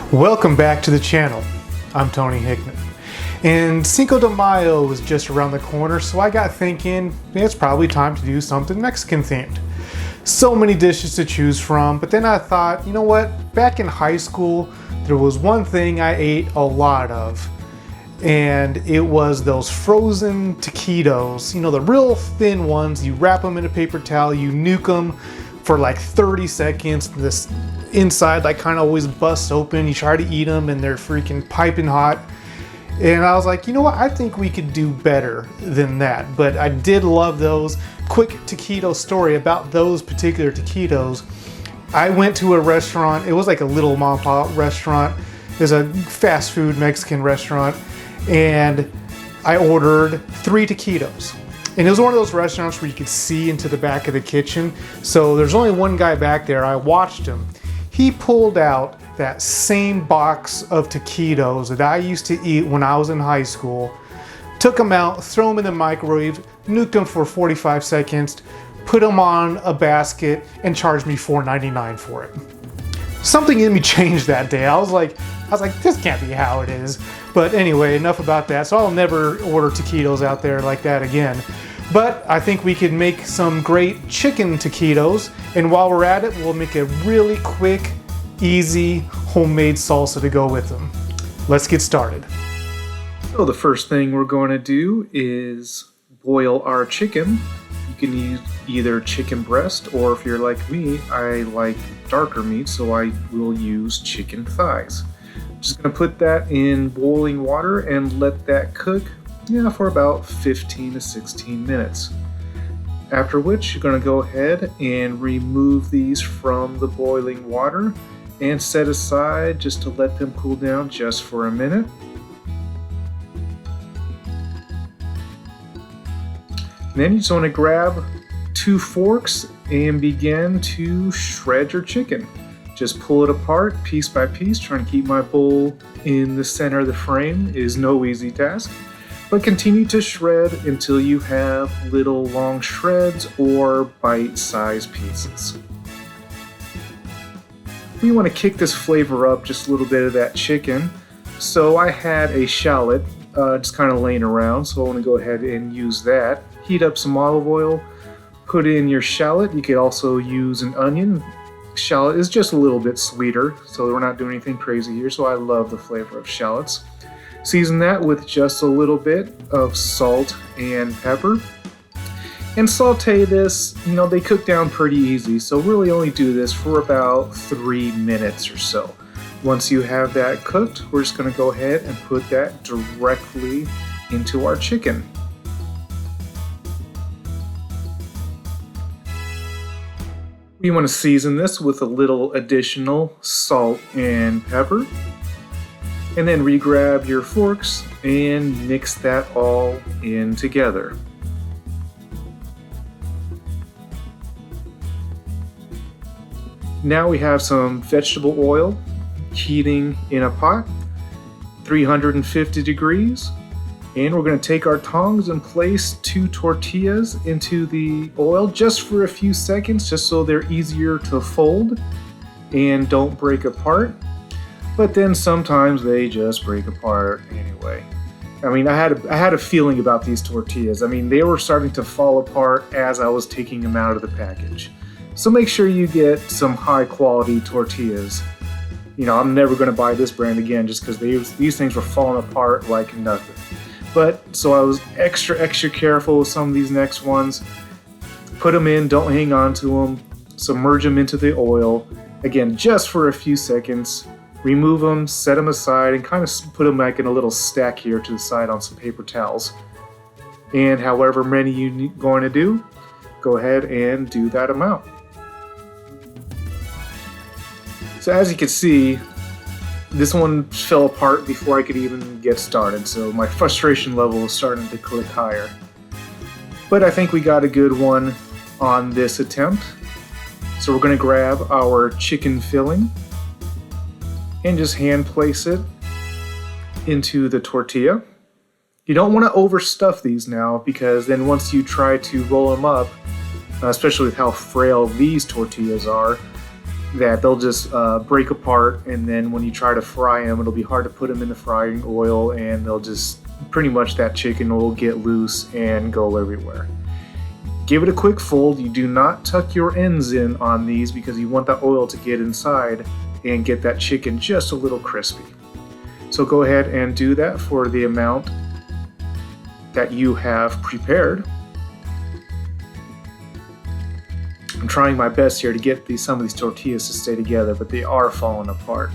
Welcome back to the channel. I'm Tony Hickman. And Cinco de Mayo was just around the corner, so I got thinking it's probably time to do something Mexican themed. So many dishes to choose from, but then I thought, you know what? Back in high school, there was one thing I ate a lot of, and it was those frozen taquitos. You know, the real thin ones. You wrap them in a paper towel, you nuke them for like 30 seconds. This inside like kind of always busts open. You try to eat them and they're freaking piping hot. And I was like, you know what? I think we could do better than that. But I did love those. Quick taquito story about those particular taquitos. I went to a restaurant. It was like a little mom and pop restaurant. There's a fast food Mexican restaurant. And I ordered 3 taquitos. And it was one of those restaurants where you could see into the back of the kitchen. So there's only one guy back there. I watched him. He pulled out that same box of taquitos that I used to eat when I was in high school, took them out, throw them in the microwave, nuked them for 45 seconds, put them on a basket, and charged me $4.99 for it. Something in me changed that day. I was like, this can't be how it is. But anyway, enough about that. So I'll never order taquitos out there like that again. But I think we could make some great chicken taquitos. And while we're at it, we'll make a really quick, easy, homemade salsa to go with them. Let's get started. So the first thing we're going to do is boil our chicken. You can use either chicken breast, or if you're like me, I like darker meat, so I will use chicken thighs. Just going to put that in boiling water and let that cook for about 15 to 16 minutes. After which you're going to go ahead and remove these from the boiling water and set aside just to let them cool down just for a minute. Then you just want to grab 2 forks and begin to shred your chicken. Just pull it apart piece by piece. Trying to keep my bowl in the center of the frame is no easy task. But continue to shred until you have little long shreds or bite-sized pieces. We want to kick this flavor up just a little bit of that chicken. So I had a shallot just kind of laying around, so I want to go ahead and use that. Heat up some olive oil, put in your shallot. You could also use an onion. Shallot is just a little bit sweeter, so we're not doing anything crazy here, so I love the flavor of shallots. Season that with just a little bit of salt and pepper. And saute this. They cook down pretty easy, so really only do this for about 3 minutes or so. Once you have that cooked, we're just going to go ahead and put that directly into our chicken. We want to season this with a little additional salt and pepper. And then re-grab your forks and mix that all in together. Now we have some vegetable oil heating in a pot, 350 degrees. And we're going to take our tongs and place 2 tortillas into the oil just for a few seconds, just so they're easier to fold and don't break apart. But then sometimes they just break apart anyway. I had a feeling about these tortillas. They were starting to fall apart as I was taking them out of the package. So make sure you get some high quality tortillas. I'm never going to buy this brand again just because these things were falling apart like nothing. But so I was extra careful with some of these next ones. Put them in, don't hang on to them. Submerge them into the oil. Again, just for a few seconds. Remove them, set them aside, and kind of put them like in a little stack here to the side on some paper towels. And however many you're going to do, go ahead and do that amount. So as you can see, this one fell apart before I could even get started, so my frustration level is starting to click higher. But I think we got a good one on this attempt. So we're going to grab our chicken filling and just hand place it into the tortilla. You don't want to overstuff these now, because then once you try to roll them up, especially with how frail these tortillas are, that they'll just break apart, and then when you try to fry them, it'll be hard to put them in the frying oil, and they'll just pretty much that chicken will get loose and go everywhere. Give it a quick fold. You do not tuck your ends in on these because you want the oil to get inside and get that chicken just a little crispy. So go ahead and do that for the amount that you have prepared. I'm trying my best here to get some of these tortillas to stay together, but they are falling apart.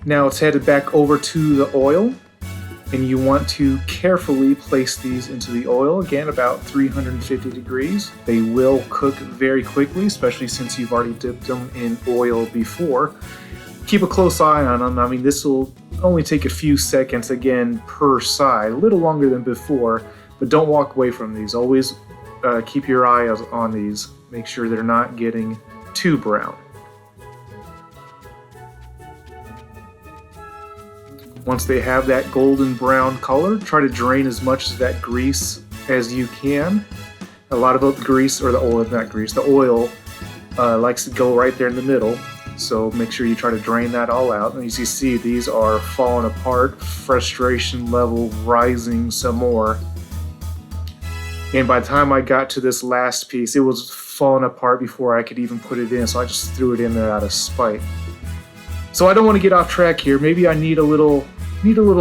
Now it's headed back over to the oil, and you want to carefully place these into the oil, again about 350 degrees. They will cook very quickly, especially since you've already dipped them in oil before. Keep a close eye on them. I mean, this will only take a few seconds again per side, a little longer than before, but don't walk away from these. Always keep your eye on these. Make sure they're not getting too brown. Once they have that golden brown color, try to drain as much of that grease as you can. A lot of the grease, or the oil, not grease, the oil likes to go right there in the middle. So make sure you try to drain that all out. And as you see, these are falling apart, frustration level rising some more. And by the time I got to this last piece, it was falling apart before I could even put it in. So I just threw it in there out of spite. So I don't want to get off track here. Maybe I need a little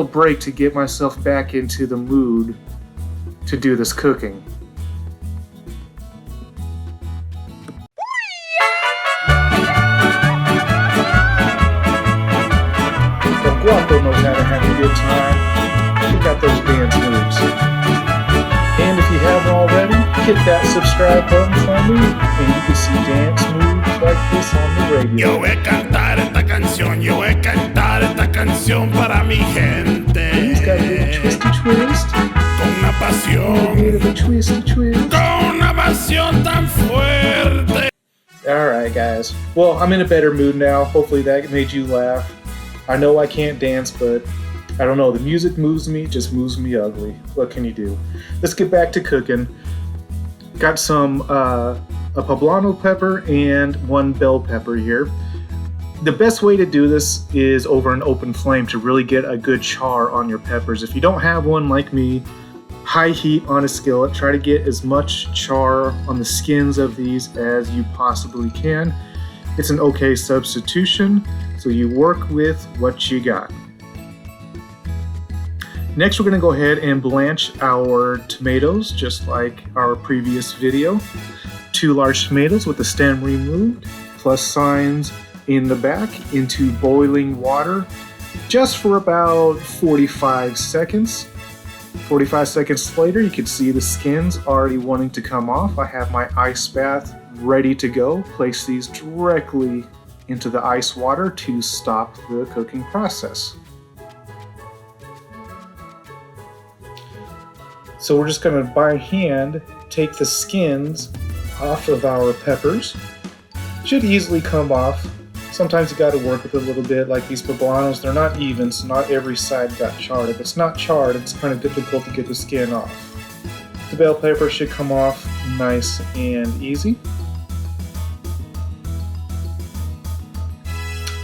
break to get myself back into the mood to do this cooking. The Guapo knows how to have a good time. Check out those dance moves. And if you haven't already, hit that subscribe button for me, and you can see dance moves like this on the radio. Yo voy a cantar esta canción, yo voy a cantar esta canción para mi gente. He's got a little twisty twist. Con una pasión. A bit of a twisty twist. Con una pasión tan fuerte. Alright guys, well I'm in a better mood now. Hopefully that made you laugh. I know I can't dance, but I don't know, the music moves me, just moves me ugly. What can you do? Let's get back to cooking. Got some a Poblano pepper and one bell pepper here. The best way to do this is over an open flame to really get a good char on your peppers. If you don't have one like me, high heat on a skillet. Try to get as much char on the skins of these as you possibly can. It's an okay substitution, so you work with what you got. Next, we're going to go ahead and blanch our tomatoes, just like our previous video. 2 large tomatoes with the stem removed, plus signs in the back, into boiling water, just for about 45 seconds. 45 seconds later, you can see the skins already wanting to come off. I have my ice bath ready to go. Place these directly into the ice water to stop the cooking process. So we're just going to, by hand, take the skins off of our peppers. Should easily come off. Sometimes you got to work with it a little bit, like these poblanos. They're not even, so not every side got charred. If it's not charred, it's kind of difficult to get the skin off. The bell pepper should come off nice and easy.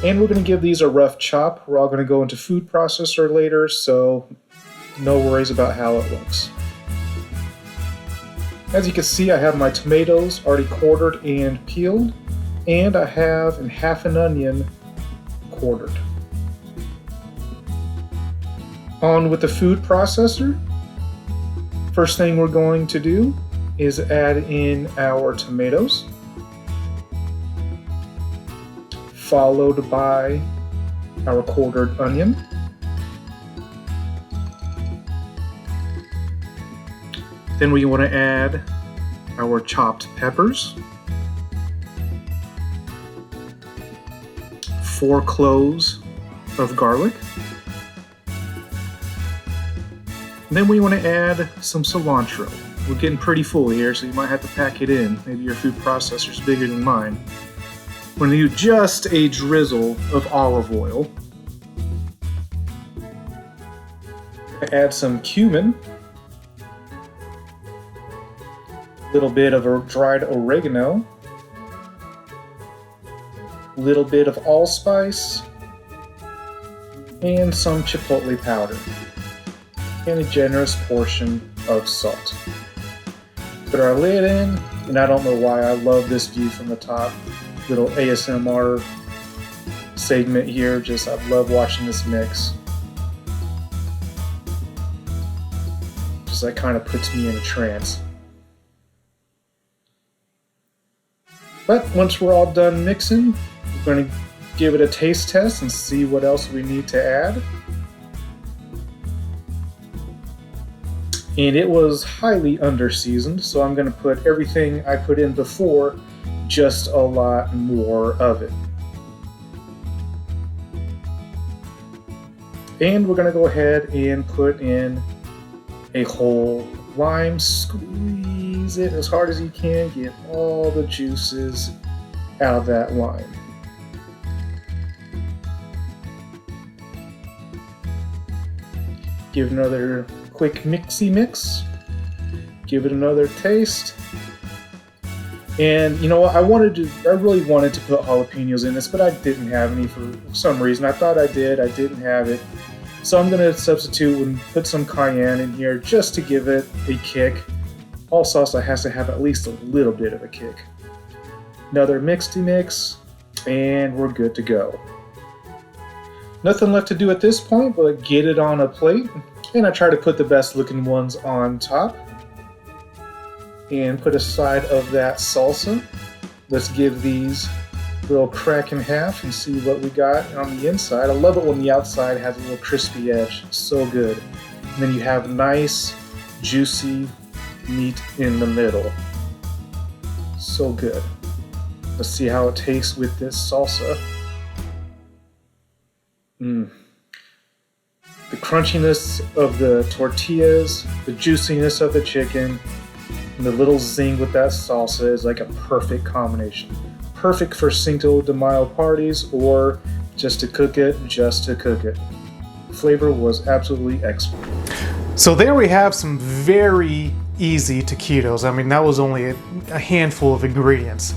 And we're going to give these a rough chop. We're all going to go into food processor later, so no worries about how it looks. As you can see, I have my tomatoes already quartered and peeled, and I have half an onion quartered. On with the food processor. First thing we're going to do is add in our tomatoes, followed by our quartered onion. Then we want to add our chopped peppers, 4 cloves of garlic. And then we want to add some cilantro. We're getting pretty full here, so you might have to pack it in. Maybe your food processor's bigger than mine. We're going to do just a drizzle of olive oil. Add some cumin. A little bit of dried oregano, little bit of allspice, and some chipotle powder, and a generous portion of salt. Put our lid in, and I don't know why I love this view from the top. Little ASMR segment here, just I love watching this mix. Just that kind of puts me in a trance. But once we're all done mixing, we're going to give it a taste test and see what else we need to add. And it was highly under-seasoned, so I'm going to put everything I put in before, just a lot more of it. And we're going to go ahead and put in a whole lime, squeeze it as hard as you can, get all the juices out of that lime. Give it another quick mixy mix. Give it another taste. And you know what? I really wanted to put jalapenos in this, but I didn't have any for some reason. I thought I did. I didn't have it. So I'm going to substitute and put some cayenne in here just to give it a kick. All salsa has to have at least a little bit of a kick. Another mixy mix, and we're good to go. Nothing left to do at this point but get it on a plate. And I try to put the best looking ones on top. And put a side of that salsa. Let's give these a little crack in half and see what we got on the inside. I love it when the outside has a little crispy edge. So good. And then you have nice, juicy meat in the middle. So good. Let's see how it tastes with this salsa. The crunchiness of the tortillas, the juiciness of the chicken, and the little zing with that salsa is like a perfect combination. Perfect for Cinco de Mayo parties or just to cook it. The flavor was absolutely excellent. So there we have some very easy taquitos. I mean, that was only a handful of ingredients.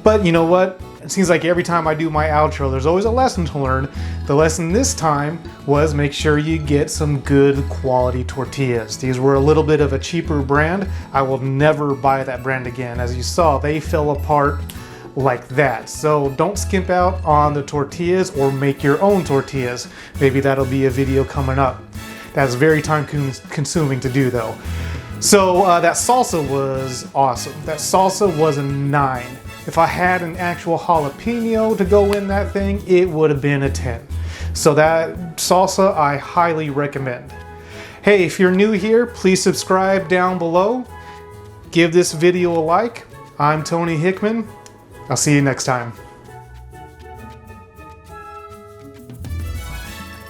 But you know what? It seems like every time I do my outro, there's always a lesson to learn. The lesson this time was make sure you get some good quality tortillas. These were a little bit of a cheaper brand. I will never buy that brand again. As you saw, they fell apart like that. So don't skimp out on the tortillas or make your own tortillas. Maybe that'll be a video coming up. That's very time consuming to do though. So that salsa was awesome. That salsa was a 9. If I had an actual jalapeno to go in that thing, it would have been a 10. So that salsa I highly recommend. Hey, if you're new here, please subscribe down below. Give this video a like. I'm Tony Hickman. I'll see you next time.